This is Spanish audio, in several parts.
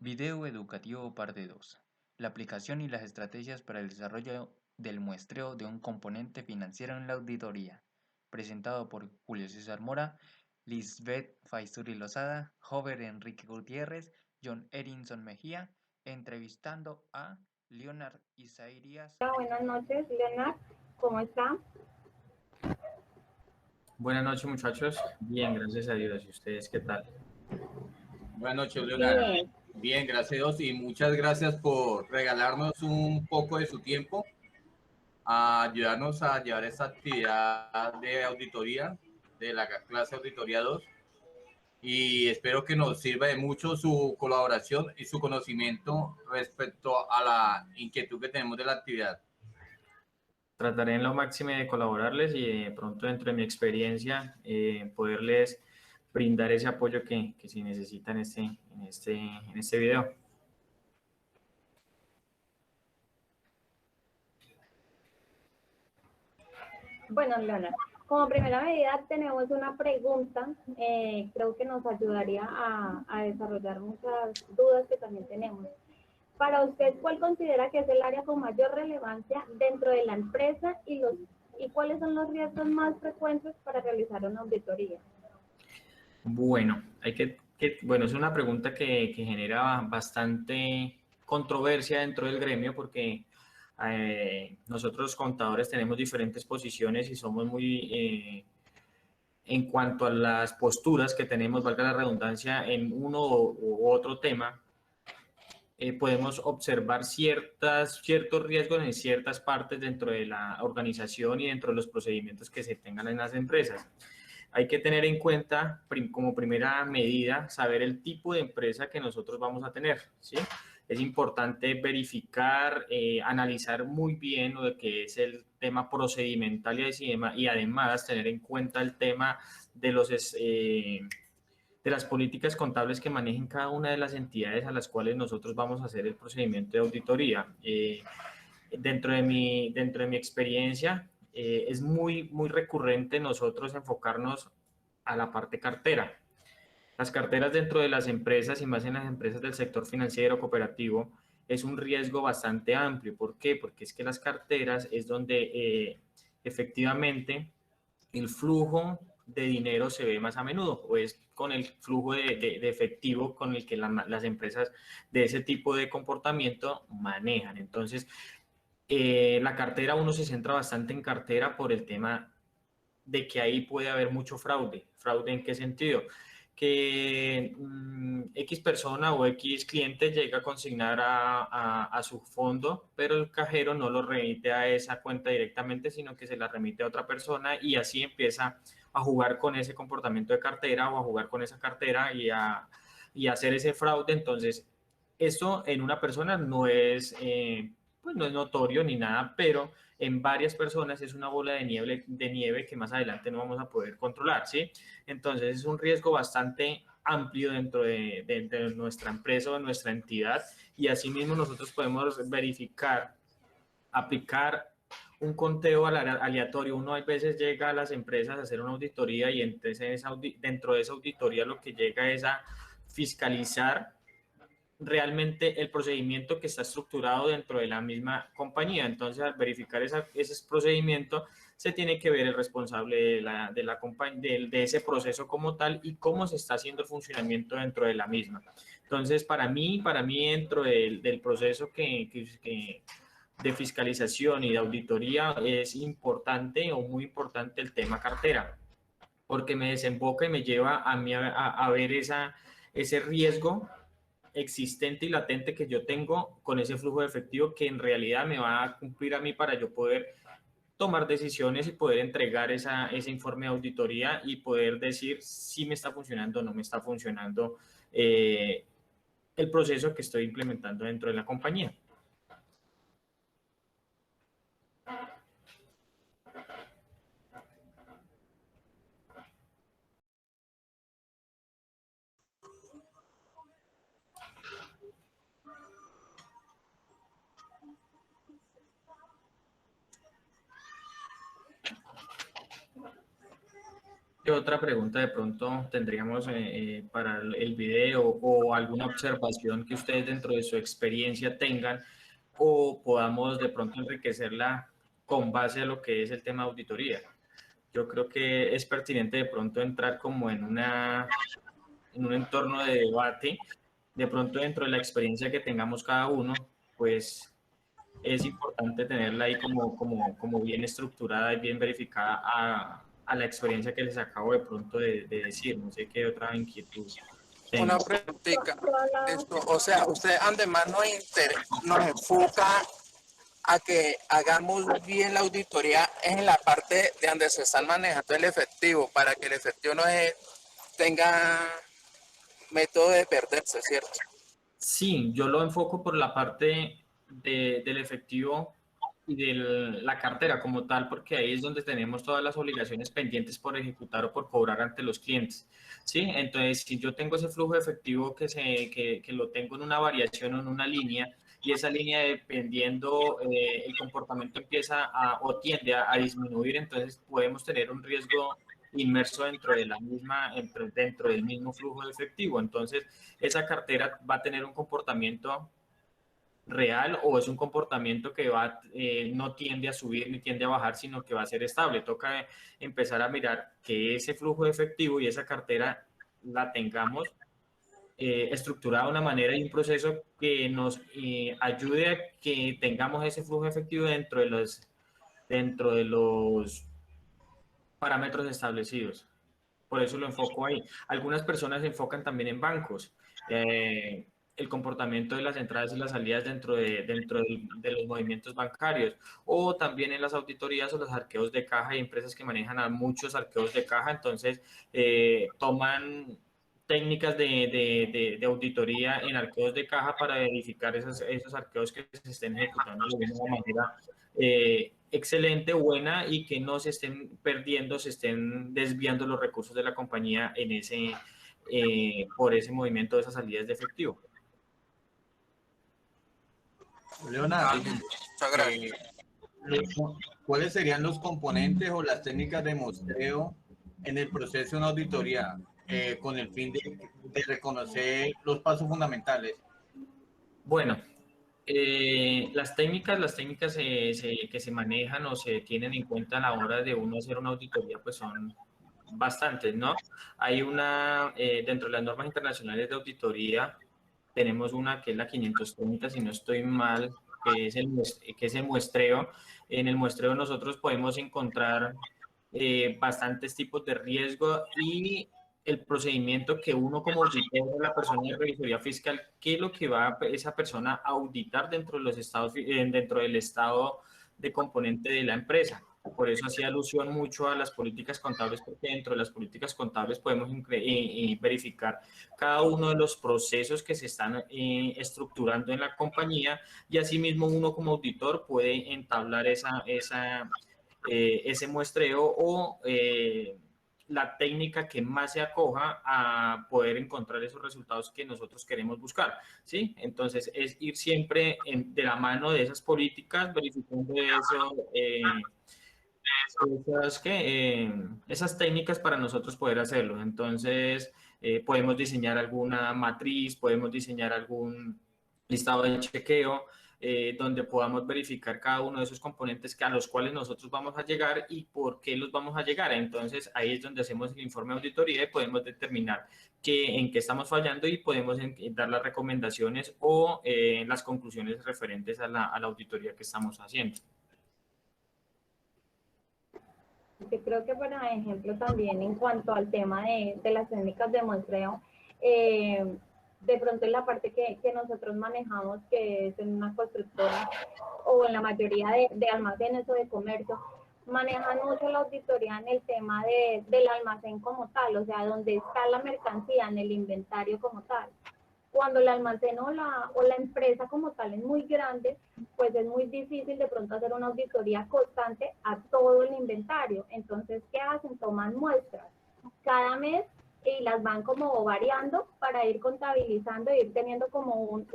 Video educativo parte 2. La aplicación y las estrategias para el desarrollo del muestreo de un componente financiero en la auditoría. Presentado por Julio César Mora, Lisbeth Faisturi Lozada, Hover Enrique Gutiérrez, John Erinson Mejía, entrevistando a Leonard Isaías. Hola, buenas noches, Leonard. ¿Cómo está? Buenas noches, muchachos. Bien, gracias a Dios. ¿Y ustedes qué tal? Buenas noches, Leonardo. Bien, gracias a Dios y muchas gracias por regalarnos un poco de su tiempo a ayudarnos a llevar esta actividad de auditoría de la clase Auditoría 2 y espero que nos sirva de mucho su colaboración y su conocimiento respecto a la inquietud que tenemos de la actividad. Trataré en lo máximo de colaborarles y de pronto dentro de mi experiencia poderles brindar ese apoyo que si necesitan en este video. Bueno, Leonard, como primera medida tenemos una pregunta, creo que nos ayudaría a desarrollar muchas dudas que también tenemos. Para usted, ¿cuál considera que es el área con mayor relevancia dentro de la empresa y cuáles son los riesgos más frecuentes para realizar una auditoría? Bueno, bueno, es una pregunta que genera bastante controversia dentro del gremio porque nosotros los contadores tenemos diferentes posiciones y somos muy, en cuanto a las posturas que tenemos, valga la redundancia, en uno u otro tema, podemos observar ciertos riesgos en ciertas partes dentro de la organización y dentro de los procedimientos que se tengan en las empresas. Hay que tener en cuenta, como primera medida, saber el tipo de empresa que nosotros vamos a tener, ¿sí? Es importante verificar, analizar muy bien lo que es el tema procedimental y además tener en cuenta el tema de de las políticas contables que manejen cada una de las entidades a las cuales nosotros vamos a hacer el procedimiento de auditoría. Dentro de mi experiencia, es muy recurrente nosotros enfocarnos a la parte cartera. Las carteras dentro de las empresas y más en las empresas del sector financiero cooperativo es un riesgo bastante amplio. ¿Por qué? Porque es que las carteras es donde efectivamente el flujo de dinero se ve más a menudo, o es con el flujo de efectivo con el que las empresas de ese tipo de comportamiento manejan. Entonces, la cartera, uno se centra bastante en cartera por el tema de que ahí puede haber mucho fraude. ¿Fraude en qué sentido? Que X persona o X cliente llega a consignar a su fondo, pero el cajero no lo remite a esa cuenta directamente, sino que se la remite a otra persona y así empieza a jugar con ese comportamiento de cartera o a jugar con esa cartera y a hacer ese fraude. Entonces, esto en una persona no es, pues no es notorio ni nada, pero en varias personas es una bola de nieve que más adelante no vamos a poder controlar, ¿sí? Entonces es un riesgo bastante amplio dentro de nuestra empresa o de nuestra entidad y asimismo nosotros podemos verificar, aplicar un conteo aleatorio. Uno a veces llega a las empresas a hacer una auditoría y entonces dentro de esa auditoría lo que llega es a fiscalizar realmente el procedimiento que está estructurado dentro de la misma compañía. Entonces, al verificar ese procedimiento, se tiene que ver el responsable de ese proceso como tal y cómo se está haciendo el funcionamiento dentro de la misma. Entonces, para mí dentro del proceso de fiscalización y de auditoría es importante o muy importante el tema cartera, porque me desemboca y me lleva a mí a ver ese riesgo existente y latente que yo tengo con ese flujo de efectivo que en realidad me va a cumplir a mí para yo poder tomar decisiones y poder entregar ese informe de auditoría y poder decir si me está funcionando o no me está funcionando el proceso que estoy implementando dentro de la compañía. ¿Qué otra pregunta de pronto tendríamos para el video o alguna observación que ustedes dentro de su experiencia tengan o podamos de pronto enriquecerla con base a lo que es el tema de auditoría? Yo creo que es pertinente de pronto entrar como en un entorno de debate, de pronto dentro de la experiencia que tengamos cada uno, pues es importante tenerla ahí como bien estructurada y bien verificada a la experiencia que les acabo de pronto de decir. No sé qué otra inquietud Una tengan. preguntita. Yo hablaba Esto, o sea, usted además nos enfoca a que hagamos bien la auditoría en la parte de donde se están manejando el efectivo, para que el efectivo no tenga método de perderse, ¿cierto? Sí, yo lo enfoco por la parte del efectivo y de la cartera como tal, porque ahí es donde tenemos todas las obligaciones pendientes por ejecutar o por cobrar ante los clientes. ¿Sí? Entonces, si yo tengo ese flujo de efectivo que lo tengo en una variación o en una línea, y esa línea dependiendo el comportamiento empieza o tiende a disminuir, entonces podemos tener un riesgo inmerso dentro de la misma, dentro del mismo flujo de efectivo. Entonces, esa cartera va a tener un comportamiento real o es un comportamiento que no tiende a subir ni tiende a bajar, sino que va a ser estable. Toca empezar a mirar que ese flujo de efectivo y esa cartera la tengamos estructurada de una manera y un proceso que nos ayude a que tengamos ese flujo de efectivo dentro de los parámetros establecidos. Por eso lo enfoco ahí. Algunas personas se enfocan también en bancos, el comportamiento de las entradas y las salidas de los movimientos bancarios, o también en las auditorías o los arqueos de caja. Hay empresas que manejan a muchos arqueos de caja, entonces toman técnicas de auditoría en arqueos de caja para verificar esos arqueos que se estén ejecutando de una manera excelente, buena, y que no se estén perdiendo, se estén desviando los recursos de la compañía por ese movimiento de esas salidas de efectivo. Leonardo, Muchas gracias. ¿cuáles serían los componentes o las técnicas de muestreo en el proceso de una auditoría con el fin de reconocer los pasos fundamentales? Bueno, las técnicas que se manejan o se tienen en cuenta a la hora de uno hacer una auditoría, pues son bastantes, ¿no? Hay dentro de las normas internacionales de auditoría, tenemos una que es la 530, si no estoy mal, que es el muestreo. En el muestreo nosotros podemos encontrar bastantes tipos de riesgo y el procedimiento que uno como auditor de la persona de revisoría fiscal, qué es lo que va esa persona a auditar dentro de los dentro del estado de componente de la empresa. Por eso hacía alusión mucho a las políticas contables, porque dentro de las políticas contables podemos verificar cada uno de los procesos que se están estructurando en la compañía, y asimismo uno como auditor puede entablar ese muestreo o la técnica que más se acoja a poder encontrar esos resultados que nosotros queremos buscar, ¿sí? Entonces, es ir siempre de la mano de esas políticas, verificando esas técnicas para nosotros poder hacerlo. Entonces, podemos diseñar alguna matriz, podemos diseñar algún listado de chequeo, donde podamos verificar cada uno de esos componentes a los cuales nosotros vamos a llegar y por qué los vamos a llegar. Entonces, ahí es donde hacemos el informe de auditoría y podemos determinar en qué estamos fallando y podemos dar las recomendaciones o las conclusiones referentes a la auditoría que estamos haciendo. Yo creo que, por ejemplo, también en cuanto al tema de las técnicas de muestreo, de pronto en la parte que nosotros manejamos, que es en una constructora o en la mayoría de almacenes o de comercio, manejan mucho la auditoría en el tema del almacén como tal, o sea, donde está la mercancía, en el inventario como tal. Cuando el almacén o la empresa como tal es muy grande, pues es muy difícil de pronto hacer una auditoría constante a todo el inventario. Entonces, ¿qué hacen? Toman muestras cada mes y las van como variando para ir contabilizando e ir teniendo como un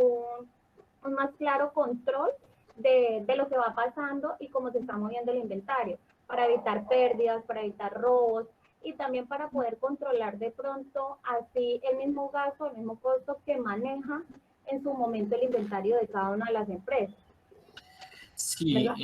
más claro control de lo que va pasando y cómo se está moviendo el inventario, para evitar pérdidas, para evitar robos, y también para poder controlar de pronto así el mismo gasto, el mismo costo que maneja en su momento el inventario de cada una de las empresas. Sí, ¿Verdad?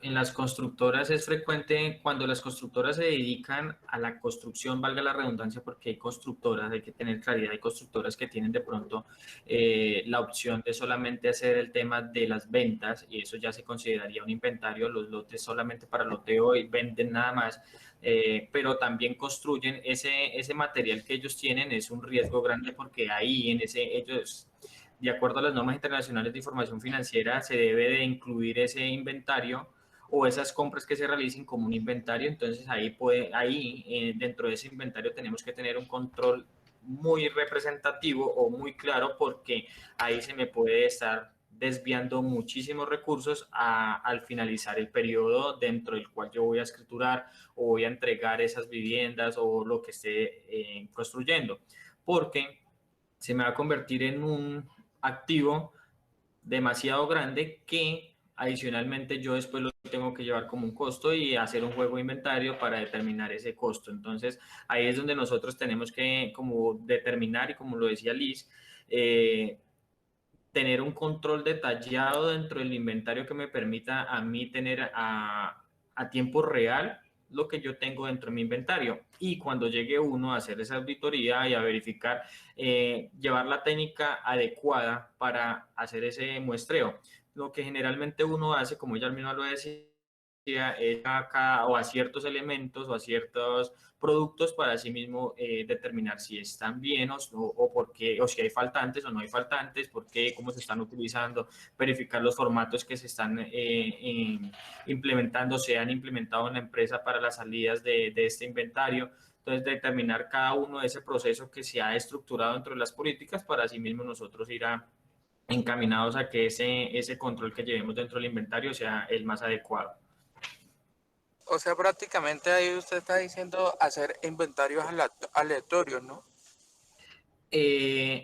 en las constructoras es frecuente cuando las constructoras se dedican a la construcción, valga la redundancia, porque hay constructoras, hay que tener claridad, hay constructoras que tienen de pronto la opción de solamente hacer el tema de las ventas y eso ya se consideraría un inventario, los lotes solamente para loteo y venden nada más, pero también construyen ese material que ellos tienen, es un riesgo grande porque ahí en ese ellos de acuerdo a las normas internacionales de información financiera, se debe de incluir ese inventario o esas compras que se realicen como un inventario. Entonces, dentro de ese inventario tenemos que tener un control muy representativo o muy claro porque ahí se me puede estar desviando muchísimos recursos al finalizar el periodo dentro del cual yo voy a escriturar o voy a entregar esas viviendas o lo que esté construyendo. Porque se me va a convertir en un activo demasiado grande que adicionalmente yo después lo tengo que llevar como un costo y hacer un juego de inventario para determinar ese costo. Entonces ahí es donde nosotros tenemos que como determinar y como lo decía Liz, tener un control detallado dentro del inventario que me permita a mí tener a tiempo real lo que yo tengo dentro de mi inventario. Y cuando llegue uno a hacer esa auditoría y a verificar, llevar la técnica adecuada para hacer ese muestreo. Lo que generalmente uno hace, como ella misma lo decía, es o a ciertos elementos o a ciertos productos para así mismo determinar si están bien o por qué, o si hay faltantes o no hay faltantes, por qué, cómo se están utilizando, verificar los formatos que se están implementando, se han implementado en la empresa para las salidas de este inventario. Entonces, determinar cada uno de ese proceso que se ha estructurado dentro de las políticas para así mismo nosotros ir encaminados a que ese control que llevemos dentro del inventario sea el más adecuado. O sea, prácticamente ahí usted está diciendo hacer inventarios aleatorios, ¿no?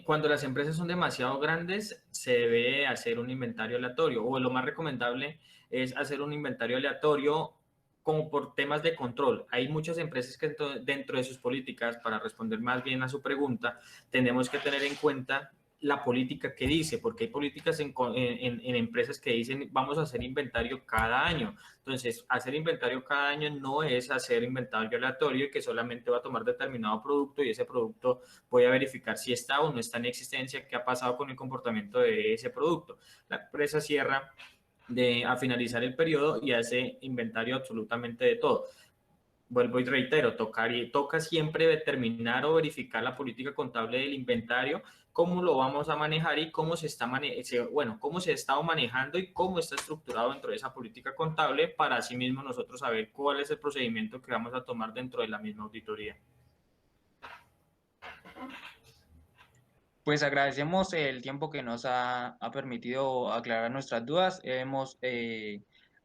Cuando las empresas son demasiado grandes, se debe hacer un inventario aleatorio, o lo más recomendable es hacer un inventario aleatorio como por temas de control. Hay muchas empresas que dentro de sus políticas, para responder más bien a su pregunta, tenemos que tener en cuenta la política que dice, porque hay políticas en empresas que dicen vamos a hacer inventario cada año. Entonces, hacer inventario cada año no es hacer inventario aleatorio y que solamente va a tomar determinado producto y ese producto voy a verificar si está o no está en existencia, qué ha pasado con el comportamiento de ese producto. La empresa cierra a finalizar el periodo y hace inventario absolutamente de todo. Vuelvo y reitero, toca siempre determinar o verificar la política contable del inventario, cómo lo vamos a manejar y cómo se está cómo se ha estado manejando y cómo está estructurado dentro de esa política contable para así mismo nosotros saber cuál es el procedimiento que vamos a tomar dentro de la misma auditoría. Pues agradecemos el tiempo que nos ha permitido aclarar nuestras dudas. Hemos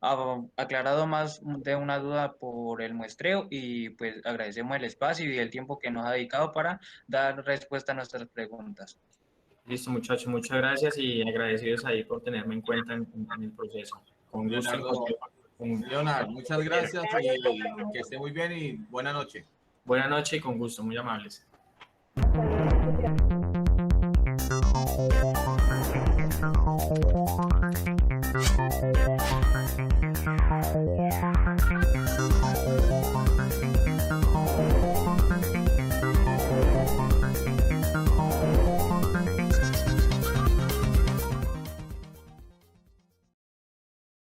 aclarado más de una duda por el muestreo y pues agradecemos el espacio y el tiempo que nos ha dedicado para dar respuesta a nuestras preguntas. Listo, muchachos, muchas gracias y agradecidos ahí por tenerme en cuenta en el proceso. Con gusto. Leonardo, muchas gracias y que esté muy bien y buena noche. Buenas noches y con gusto, muy amables. Gracias.